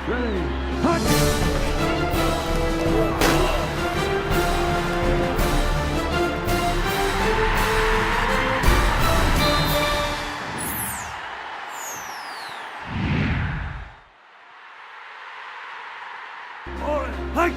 Ready, hut! All right, hike!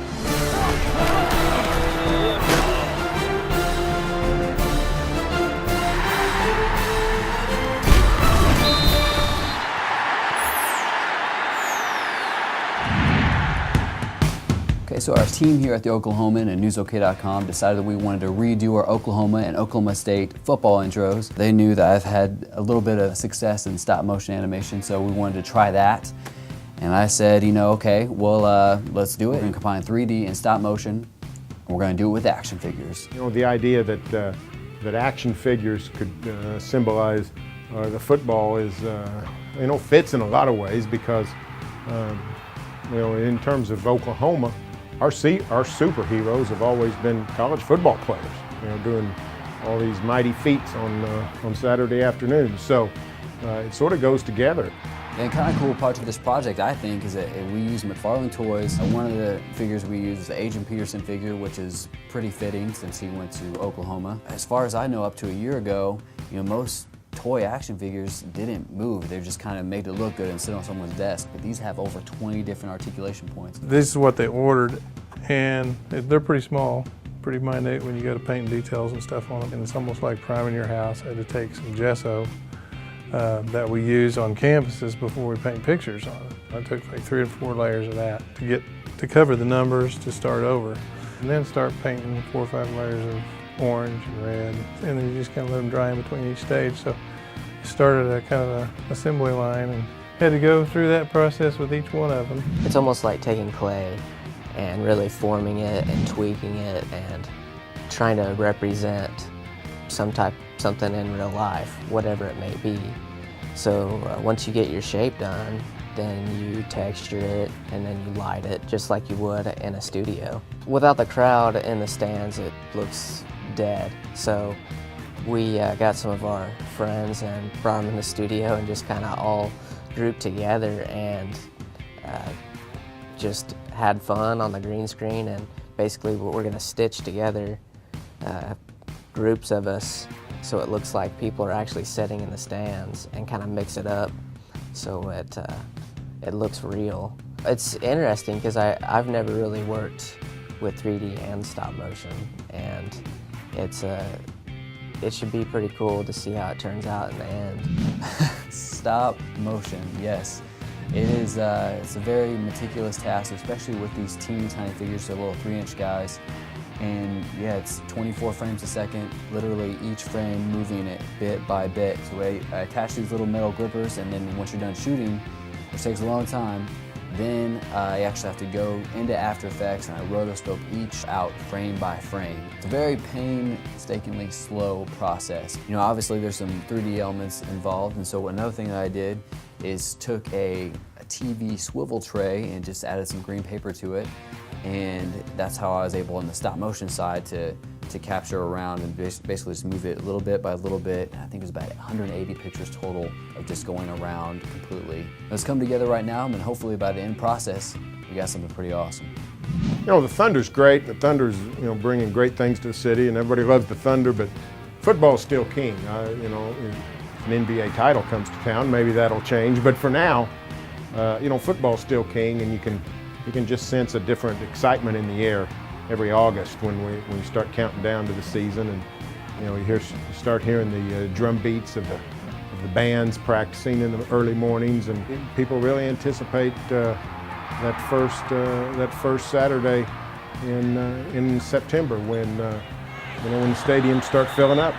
Okay, so our team here at the Oklahoman and NewsOK.com decided that we wanted to redo our Oklahoma and Oklahoma State football intros. They knew that I've had a little bit of success in stop motion animation, so we wanted to try that. And I said, you know, okay, well, let's do it. We're gonna combine 3D and stop motion. We're gonna do it with action figures. You know, the idea that that action figures could symbolize the football is, you know, fits in a lot of ways because, you know, in terms of Oklahoma, our superheroes have always been college football players, you know, doing all these mighty feats on Saturday afternoons. So it sort of goes together. And kind of cool part of this project, I think, is that we use McFarlane toys. One of the figures we use is the Adrian Peterson figure, which is pretty fitting since he went to Oklahoma. As far as I know, up to a year ago, you know, most toy action figures didn't move. They just kind of made it look good and sit on someone's desk. But these have over 20 different articulation points. This is what they ordered, and they're pretty small, pretty minute when you go to painting details and stuff on them. And it's almost like priming your house. I had to take some gesso that we use on canvases before we paint pictures on it. I took like 3 or 4 layers of that to cover the numbers to start over, and then start painting 4 or 5 layers of orange and red, and then you just kind of let them dry in between each stage. So I started a kind of a assembly line and had to go through that process with each one of them. It's almost like taking clay and really forming it and tweaking it and trying to represent something in real life, whatever it may be. So once you get your shape done, then you texture it and then you light it just like you would in a studio. Without the crowd in the stands, it looks dead. So we got some of our friends and brought them in the studio and just kind of all grouped together and just had fun on the green screen. And basically we're going to stitch together groups of us so it looks like people are actually sitting in the stands and kind of mix it up so it looks real. It's interesting because I've never really worked with 3D and stop motion, and it should be pretty cool to see how it turns out in the end. Stop motion, yes. It is, it's a very meticulous task, especially with these teeny tiny figures, so little 3-inch guys. And yeah, it's 24 frames a second, literally each frame moving it bit by bit. So I attach these little metal grippers, and then once you're done shooting, which takes a long time, then I actually have to go into After Effects and I rotoscope each out frame by frame. It's a very painstakingly slow process. You know, obviously there's some 3D elements involved, and so another thing that I did is took a TV swivel tray and just added some green paper to it. And that's how I was able on the stop motion side to capture around and basically just move it little bit by little bit. I think it was about 180 pictures total of just going around completely. It's come together right now, and hopefully by the end process, we got something pretty awesome. You know, the Thunder's great. The Thunder's, you know, bringing great things to the city, and everybody loves the Thunder, but football's still king. You know, if an NBA title comes to town, maybe that'll change, but for now, you know, football's still king, and you can just sense a different excitement in the air every August when we start counting down to the season, and you know, you start hearing the drum beats of the bands practicing in the early mornings, and people really anticipate that first Saturday in September when you know, when the stadiums start filling up.